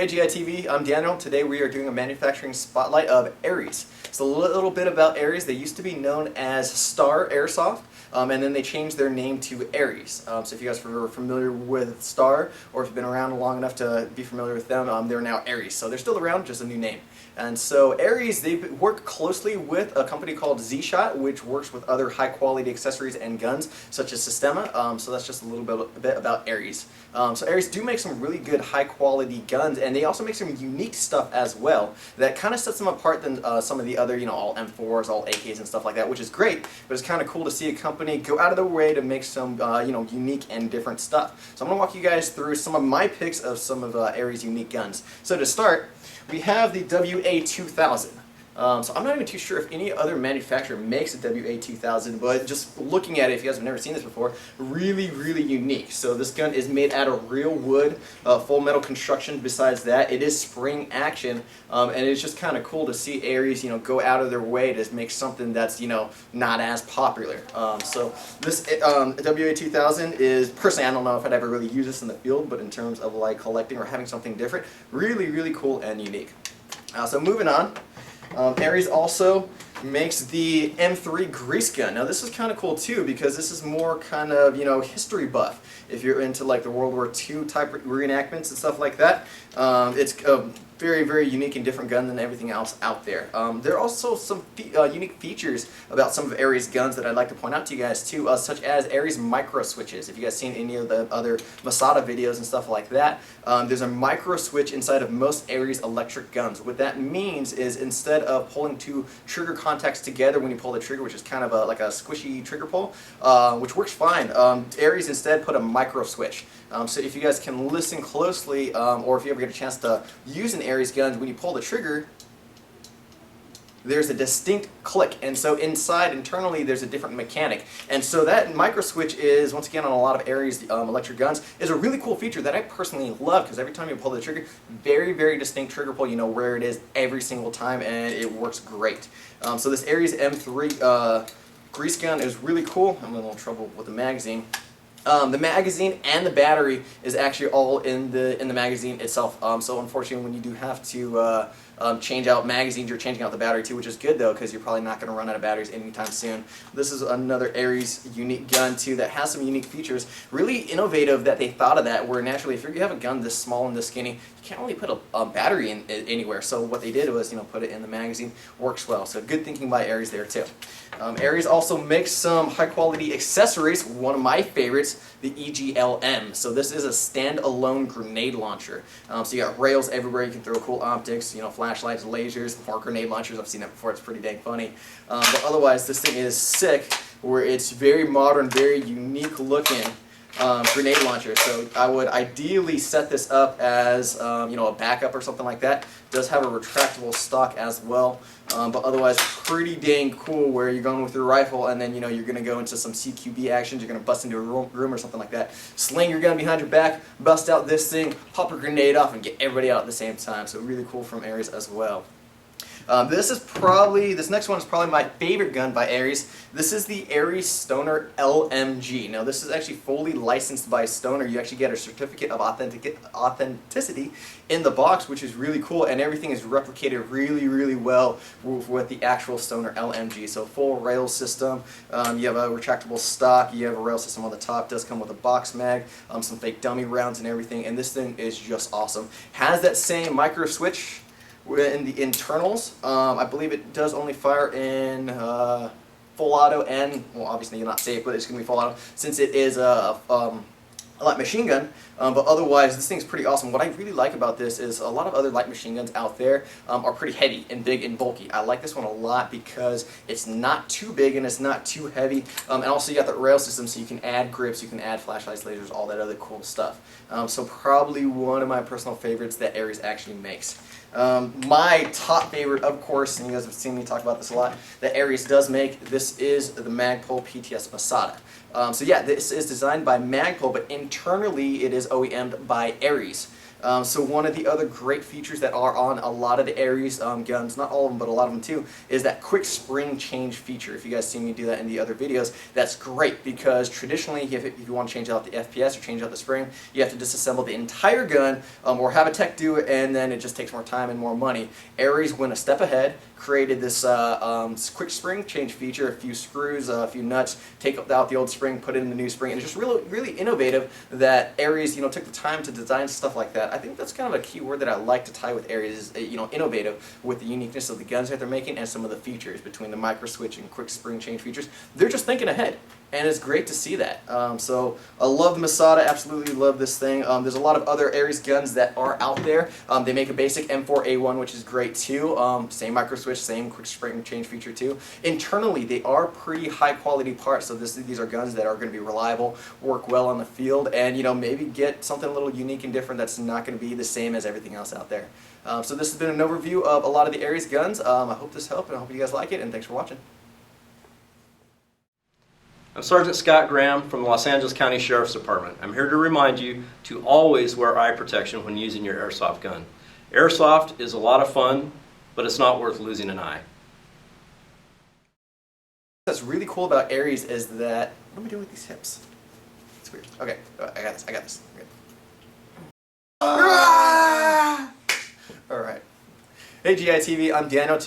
Hey GITV, I'm Daniel. Today we are doing a manufacturing spotlight of ARES. So a little bit about ARES. They used to be known as Star Airsoft, and then they changed their name to ARES. So if you guys are familiar with Star, or if you've been around long enough to be familiar with them, they're now ARES. So they're still around, just a new name. And so ARES, they work closely with a company called Z-Shot, which works with other high-quality accessories and guns, such as Sistema. So that's just a little bit about ARES. So ARES do make some really good high-quality guns, and they also make some unique stuff as well that kind of sets them apart than some of the other, all M4s, all AKs and stuff like that, which is great. But it's kind of cool to see a company go out of their way to make some, unique and different stuff. So I'm going to walk you guys through some of my picks of some of ARES' unique guns. So to start, we have the WA2000. So I'm not even too sure if any other manufacturer makes a WA2000, but just looking at it, if you guys have never seen this before, really, really unique. So this gun is made out of real wood, full metal construction. Besides that, it is spring action, and it's just kind of cool to see ARES, go out of their way to make something that's, not as popular. So this WA2000 is, personally, I don't know if I'd ever really use this in the field, but in terms of like collecting or having something different, really, really cool and unique. So moving on. ARES also makes the M3 grease gun. Now this is kind of cool too, because this is more kind of, history buff. If you're into like the World War II type reenactments and stuff like that, it's a very, very unique and different gun than everything else out there. There are also some unique features about some of ARES guns that I'd like to point out to you guys too, such as ARES micro switches. If you guys seen any of the other Masada videos and stuff like that, there's a micro switch inside of most ARES electric guns. What that means is instead of pulling two trigger contacts together when you pull the trigger, which is kind of like a squishy trigger pull, which works fine, ARES instead put a micro switch. So if you guys can listen closely, or if you ever get a chance to use an ARES gun, when you pull the trigger, there's a distinct click, and so inside, internally, there's a different mechanic. And so that micro switch is, once again, on a lot of ARES electric guns, is a really cool feature that I personally love, because every time you pull the trigger, very, very distinct trigger pull, you know where it is every single time, and it works great. So this ARES M3 grease gun is really cool. I'm in a little trouble with the magazine. The magazine and the battery is actually all in the magazine itself. So unfortunately, when you do have to change out magazines, you're changing out the battery too, which is good though, because you're probably not going to run out of batteries anytime soon. This is another ARES unique gun too that has some unique features. Really innovative that they thought of that, where naturally if you have a gun this small and this skinny, you can't really put a battery in anywhere. So what they did was, put it in the magazine. Works well. So good thinking by ARES there too. ARES also makes some high quality accessories. One of my favorites, the EGLM. So this is a standalone grenade launcher. So you got rails everywhere. You can throw cool optics, flashlights, lasers, more grenade launchers. I've seen that before. It's pretty dang funny. But otherwise, this thing is sick, where it's very modern, very unique looking grenade launcher. So I would ideally set this up as a backup or something like that. It does have a retractable stock as well, but otherwise pretty dang cool, where you're going with your rifle and then you're going to go into some CQB actions. You're going to bust into a room or something like that, sling your gun behind your back, bust out this thing, pop a grenade off, and get everybody out at the same time. So really cool from ARES as well. This next one is probably my favorite gun by ARES. This is the ARES Stoner LMG. Now this is actually fully licensed by Stoner. You actually get a certificate of authenticity in the box, which is really cool, and everything is replicated really, really well with the actual Stoner LMG. So full rail system, you have a retractable stock, you have a rail system on the top, does come with a box mag, some fake dummy rounds and everything, and this thing is just awesome. Has that same micro switch in the internals. I believe it does only fire in full auto, and, well, obviously you're not safe, but it's going to be full auto since it is a light machine gun. But otherwise, this thing's pretty awesome. What I really like about this is a lot of other light machine guns out there are pretty heavy and big and bulky. I like this one a lot because it's not too big and it's not too heavy. And also you got the rail system, so you can add grips, you can add flashlights, lasers, all that other cool stuff. So probably one of my personal favorites that ARES actually makes. My top favorite, of course, and you guys have seen me talk about this a lot, that ARES does make, this is the Magpul PTS Masada. So yeah, this is designed by Magpul, but internally it is OEM'd by ARES. So one of the other great features that are on a lot of the ARES guns, not all of them, but a lot of them too, is that quick spring change feature. If you guys see me do that in the other videos, that's great because traditionally if you want to change out the FPS or change out the spring, you have to disassemble the entire gun or have a tech do it, and then it just takes more time and more money. ARES went a step ahead, created this quick spring change feature, a few screws, a few nuts, take out the old spring, put it in the new spring, and it's just really innovative that ARES took the time to design stuff like that. I think that's kind of a key word that I like to tie with ARES is innovative with the uniqueness of the guns that they're making and some of the features between the micro switch and quick spring change features. They're just thinking ahead. And it's great to see that. So I love the Masada, absolutely love this thing. There's a lot of other ARES guns that are out there. They make a basic M4A1, which is great too. Same micro switch, same quick spring change feature too. Internally, they are pretty high quality parts, so these are guns that are going to be reliable, work well on the field, and maybe get something a little unique and different that's not going to be the same as everything else out there. So this has been an overview of a lot of the ARES guns. I hope this helped, and I hope you guys like it, and thanks for watching. I'm Sergeant Scott Graham from the Los Angeles County Sheriff's Department. I'm here to remind you to always wear eye protection when using your airsoft gun. Airsoft is a lot of fun, but it's not worth losing an eye. What's really cool about ARES is that, what am I doing with these hips? It's weird. Okay, I got this. Okay. All right. Hey GITV, I'm Daniel.